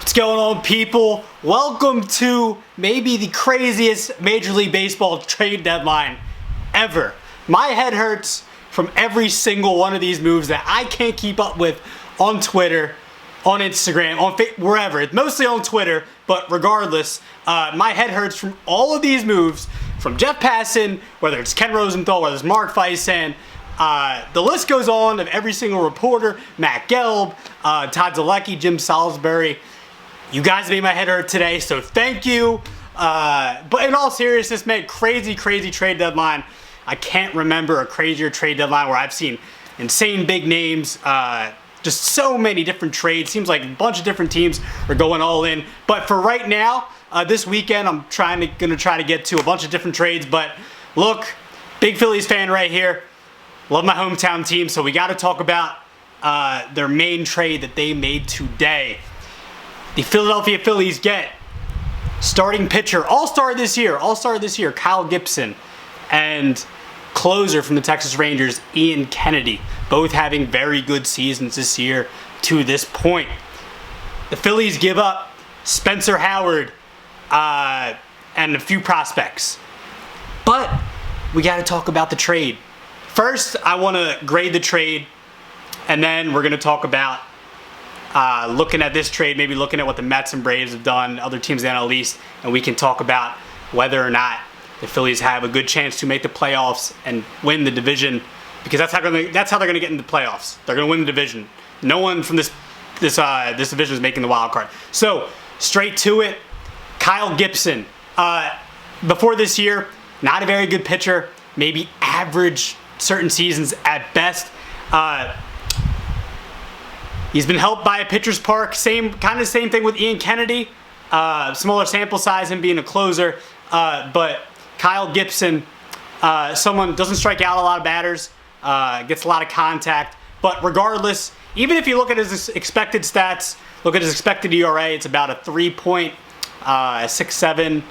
What's going on, people? Welcome to maybe the craziest Major League Baseball trade deadline ever. My head hurts from every single one of these moves that I can't keep up with on Twitter, on Instagram, on wherever. It's mostly on Twitter, but regardless, my head hurts from all of these moves, from Jeff Passan, whether it's Ken Rosenthal, whether it's Mark Feisan. The list goes on of every single reporter, Matt Gelb, Todd Zalecki, Jim Salisbury. You guys made my head hurt today, so thank you. But in all seriousness, man, crazy trade deadline. I can't remember a crazier trade deadline where I've seen insane big names, just so many different trades. Seems like a bunch of different teams are going all in. But for right now, this weekend, I'm gonna try to get to a bunch of different trades. But look, big Phillies fan right here. Love my hometown team, so we got to talk about their main trade that they made today. The Philadelphia Phillies get starting pitcher, all-star this year, Kyle Gibson, and closer from the Texas Rangers, Ian Kennedy, both having very good seasons this year to this point. The Phillies give up Spencer Howard and a few prospects. But we got to talk about the trade. First, I want to grade the trade, and then we're going to talk about looking at this trade, maybe looking at what the Mets and Braves have done, other teams in the NL East, and we can talk about whether or not the Phillies have a good chance to make the playoffs and win the division, because that's how they're going to get into the playoffs. They're going to win the division. No one from this division is making the wild card. So, straight to it, Kyle Gibson. Before this year, not a very good pitcher, maybe average certain seasons at best. He's been helped by a pitcher's park. Same thing with Ian Kennedy. Smaller sample size, him being a closer. But Kyle Gibson, someone doesn't strike out a lot of batters, gets a lot of contact. But regardless, even if you look at his expected stats, look at his expected ERA, it's about a 3.67,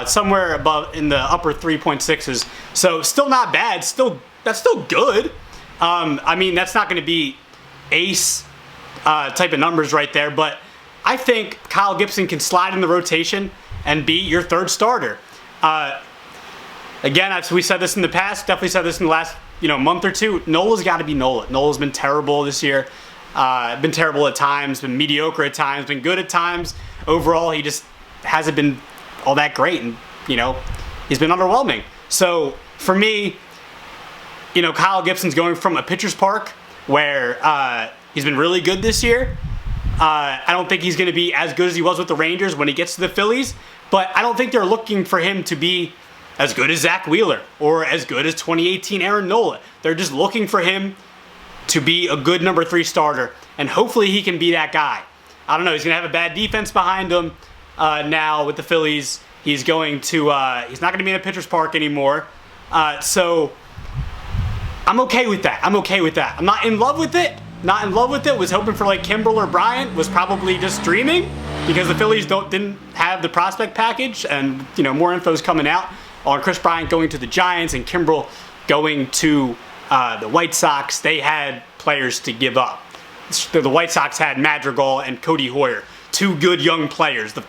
somewhere above in the upper 3.6s. So still not bad. That's still good. I mean, that's not going to be ace type of numbers right there, but I think Kyle Gibson can slide in the rotation and be your third starter. Again, we said this in the past, definitely said this in the last month or two. Nola's got to be Nola. Nola's been terrible this year. Been terrible at times, been mediocre at times, been good at times. Overall, he just hasn't been all that great, and he's been underwhelming. So for me, Kyle Gibson's going from a pitcher's park where he's been really good this year. I don't think he's going to be as good as he was with the Rangers when he gets to the Phillies, but I don't think they're looking for him to be as good as Zach Wheeler or as good as 2018 Aaron Nola. They're just looking for him to be a good number 3 starter, and hopefully he can be that guy. I don't know. He's going to have a bad defense behind him now with the Phillies. He's not going to be in a pitcher's park anymore. So I'm okay with that. I'm not in love with it. Was hoping for like Kimbrel or Bryant. Was probably just dreaming because the Phillies didn't have the prospect package, and more info is coming out on Chris Bryant going to the Giants and Kimbrel going to the White Sox. They had players to give up. The White Sox had Madrigal and Cody Hoyer, 2 good young players. The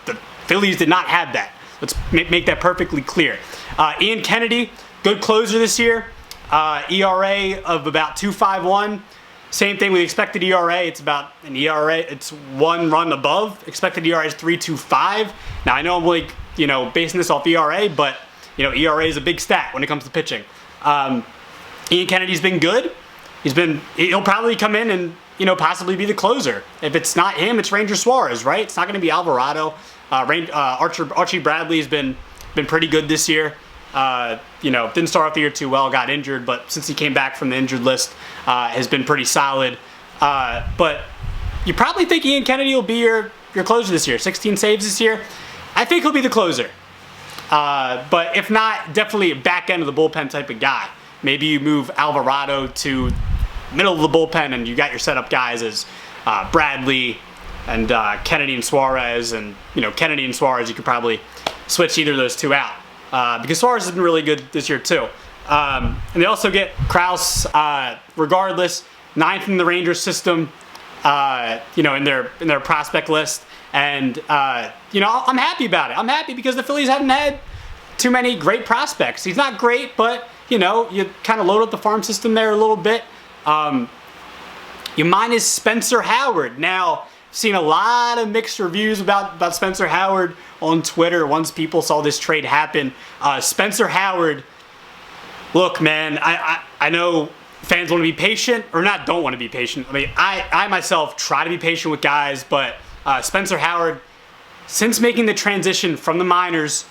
Phillies did not have that. Let's make that perfectly clear. Ian Kennedy, good closer this year. ERA of about 2.51. Same thing with expected ERA. It's about an ERA. It's 1 run above. Expected ERA is 3.25. Now I know I'm like basing this off ERA, but ERA is a big stat when it comes to pitching. Ian Kennedy's been good. He'll probably come in and possibly be the closer. If it's not him, it's Ranger Suarez, right? It's not going to be Alvarado. Archie Bradley's been pretty good this year. Didn't start off the year too well, got injured, but since he came back from the injured list, has been pretty solid. But you probably think Ian Kennedy will be your closer this year. 16 saves this year. I think he'll be the closer. But if not, definitely a back end of the bullpen type of guy. Maybe you move Alvarado to middle of the bullpen and you got your setup guys as Bradley and Kennedy and Suarez. And, Kennedy and Suarez, you could probably switch either of those 2 out. Because Suarez has been really good this year too. And they also get Crouse, regardless, 9th in the Rangers system, in their prospect list. And, I'm happy about it. I'm happy because the Phillies haven't had too many great prospects. He's not great, but, you kind of load up the farm system there a little bit. Your mine is Spencer Howard. Now, seen a lot of mixed reviews about Spencer Howard on Twitter once people saw this trade happen. Spencer Howard, look, man, I know fans want to be patient, or not don't want to be patient. I mean, I myself try to be patient with guys, but Spencer Howard, since making the transition from the minors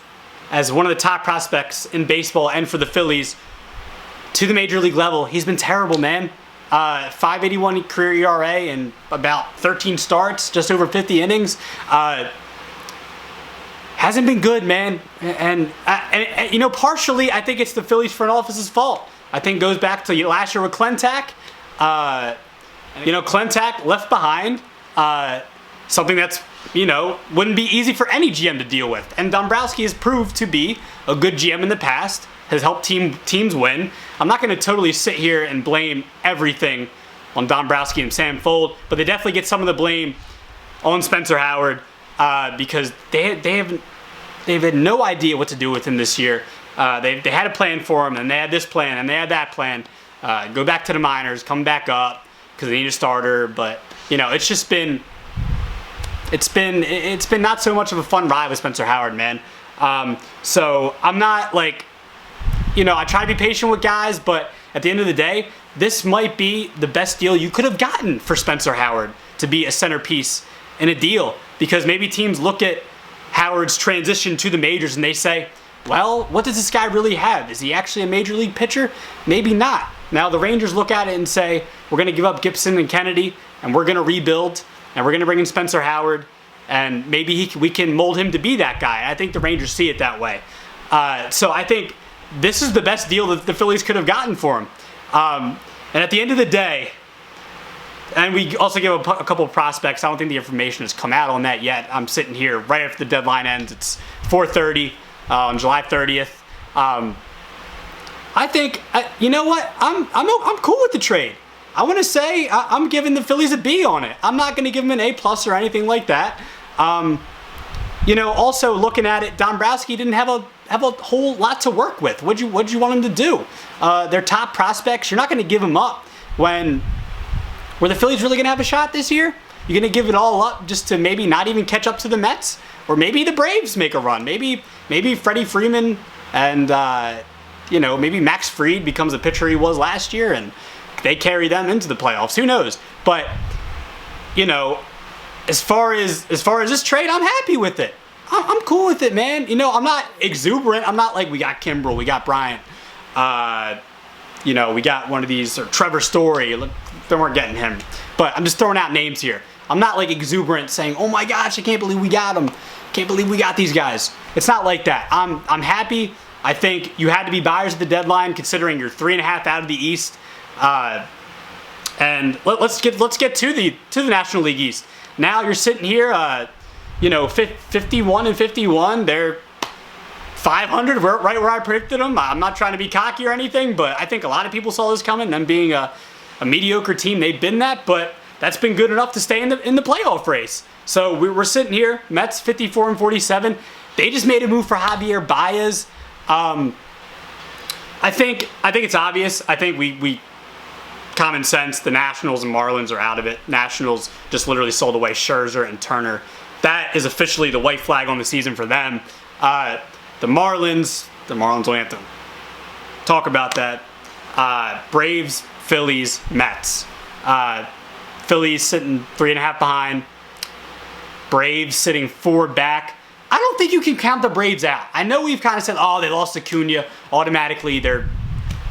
as one of the top prospects in baseball and for the Phillies to the major league level, he's been terrible, man. 5.81 career ERA and about 13 starts, just over 50 innings. Hasn't been good, man. And partially, I think it's the Phillies front office's fault. I think it goes back to last year with Klentak. Klentak left behind something that's, wouldn't be easy for any GM to deal with. And Dombrowski has proved to be a good GM in the past, has helped teams win. I'm not going to totally sit here and blame everything on Dombrowski and Sam Fold, but they definitely get some of the blame on Spencer Howard because they've had no idea what to do with him this year. They had a plan for him, and they had this plan, and they had that plan. Go back to the minors, come back up because they need a starter. But it's been not so much of a fun ride with Spencer Howard, man. So I'm not I try to be patient with guys, but at the end of the day, this might be the best deal you could have gotten for Spencer Howard to be a centerpiece in a deal, because maybe teams look at Howard's transition to the majors and they say, well, what does this guy really have? Is he actually a major league pitcher? Maybe not. Now the Rangers look at it and say, we're going to give up Gibson and Kennedy, and we're going to rebuild, and we're going to bring in Spencer Howard, and maybe we can mold him to be that guy. I think the Rangers see it that way. So I think this is the best deal that the Phillies could have gotten for him. And at the end of the day, and we also give a couple of prospects. I don't think the information has come out on that yet. I'm sitting here right after the deadline ends. It's 4:30 on July 30th. I think, you know what? I'm cool with the trade. I want to say I'm giving the Phillies a B on it. I'm not going to give them an A+ or anything like that. Also looking at it, Dombrowski didn't have a whole lot to work with. What'd you want him to do? Their top prospects, you're not going to give them up when. Were the Phillies really going to have a shot this year? You're going to give it all up just to maybe not even catch up to the Mets? Or maybe the Braves make a run. Maybe Freddie Freeman and, maybe Max Fried becomes the pitcher he was last year and they carry them into the playoffs. Who knows? But, as far as this trade, I'm happy with it. I'm cool with it, man. I'm not exuberant. I'm not like, we got Kimbrel, we got Bryant. We got one of these, or Trevor Story. Look, then we're getting him. But I'm just throwing out names here. I'm not like exuberant saying, oh my gosh, I can't believe we got them. Can't believe we got these guys. It's not like that. I'm happy. I think you had to be buyers at the deadline considering you're 3.5 out of the East. And let's get to the National League East. Now you're sitting here, 51-51. They're 500, right where I predicted them. I'm not trying to be cocky or anything, but I think a lot of people saw this coming. Them being a mediocre team, they've been that, but that's been good enough to stay in the playoff race. So we're sitting here, Mets 54-47. They just made a move for Javier Baez. I think it's obvious. I think we common sense. The Nationals and Marlins are out of it. Nationals just literally sold away Scherzer and Turner. That is officially the white flag on the season for them. The Marlins only have to talk about that. Braves, Phillies, Mets. Phillies sitting 3.5 behind. Braves sitting 4 back. I don't think you can count the Braves out. I know we've kind of said, oh, they lost Acuna. Automatically, they're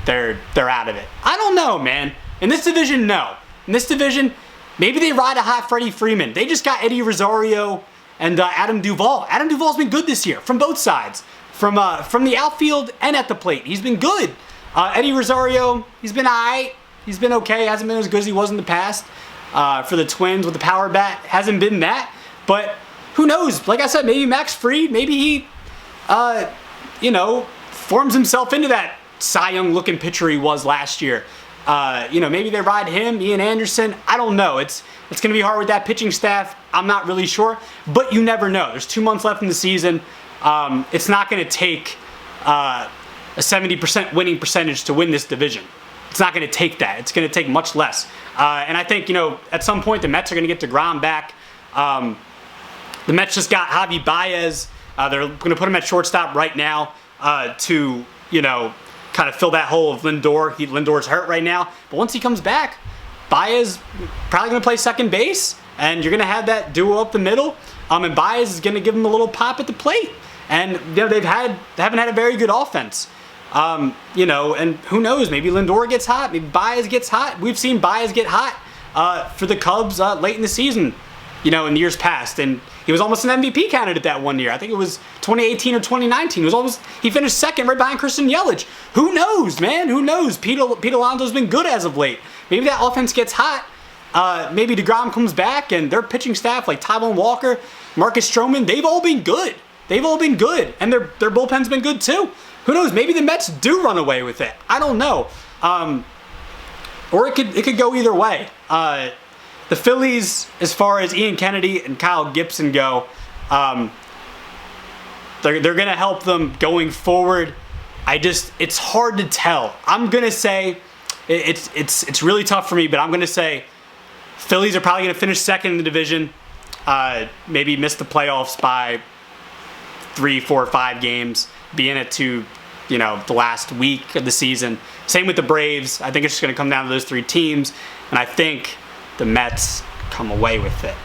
out of it. I don't know, man. In this division, no. In this division, maybe they ride a hot Freddie Freeman. They just got Eddie Rosario and Adam Duvall. Adam Duvall's been good this year from both sides. From the outfield and at the plate. He's been good. Eddie Rosario, he's been all right. He's been okay. Hasn't been as good as he was in the past. For the Twins with the power bat, hasn't been that. But who knows? Like I said, maybe Max Fried, maybe he, forms himself into that Cy Young looking pitcher he was last year. Maybe they ride him, Ian Anderson. I don't know. It's going to be hard with that pitching staff. I'm not really sure, but you never know. There's 2 months left in the season. It's not going to take a 70% winning percentage to win this division. It's not going to take that. It's going to take much less. And I think, at some point the Mets are going to get DeGrom back. The Mets just got Javi Baez. They're going to put him at shortstop right now to, kind of fill that hole of Lindor. Lindor's hurt right now. But once he comes back, Baez probably going to play second base. And you're going to have that duo up the middle. And Baez is going to give him a little pop at the plate. And they haven't had a very good offense. And who knows? Maybe Lindor gets hot. Maybe Baez gets hot. We've seen Baez get hot for the Cubs late in the season, in years past. And he was almost an MVP candidate that one year. I think it was 2018 or 2019. He finished second right behind Christian Yelich. Who knows, man? Who knows? Pete Alonso's been good as of late. Maybe that offense gets hot. Maybe DeGrom comes back and their pitching staff, like Taijuan Walker, Marcus Stroman, they've all been good. And their bullpen's been good too. Who knows? Maybe the Mets do run away with it. I don't know. Or it could go either way. The Phillies, as far as Ian Kennedy and Kyle Gibson go, they're going to help them going forward. It's hard to tell. I'm going to say it's really tough for me, but I'm going to say Phillies are probably going to finish second in the division. Maybe miss the playoffs by 3, 4, 5 games. Be in it to, the last week of the season. Same with the Braves. I think it's just going to come down to those 3 teams. And I think the Mets come away with it.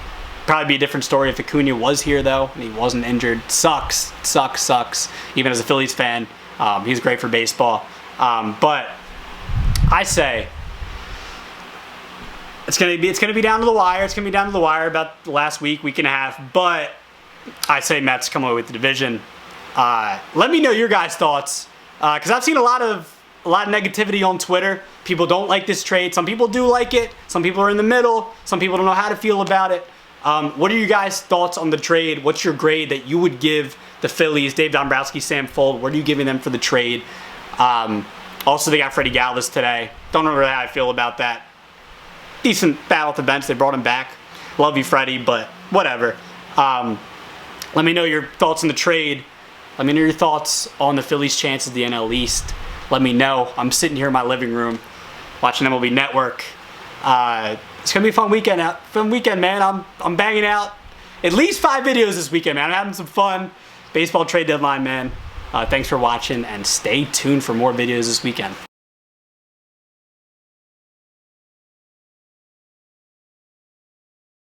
Probably be a different story if Acuna was here, though, and he wasn't injured. Sucks. Even as a Phillies fan, he's great for baseball. But I say it's gonna be down to the wire. It's gonna be down to the wire about the last week and a half. But I say Mets come away with the division. Let me know your guys' thoughts, because I've seen a lot of negativity on Twitter. People don't like this trade. Some people do like it. Some people are in the middle. Some people don't know how to feel about it. What are you guys' thoughts on the trade? What's your grade that you would give the Phillies? Dave Dombrowski, Sam Fuld, what are you giving them for the trade? Also, they got Freddie Galvis today. Don't know really how I feel about that. Decent battle at the bench. They brought him back. Love you, Freddie, but whatever. Let me know your thoughts on the trade. Let me know your thoughts on the Phillies' chances of the NL East. Let me know. I'm sitting here in my living room watching MLB Network. It's gonna be a fun weekend, man. I'm banging out at least 5 videos this weekend, man. I'm having some fun. Baseball trade deadline, man. Thanks for watching, and stay tuned for more videos this weekend.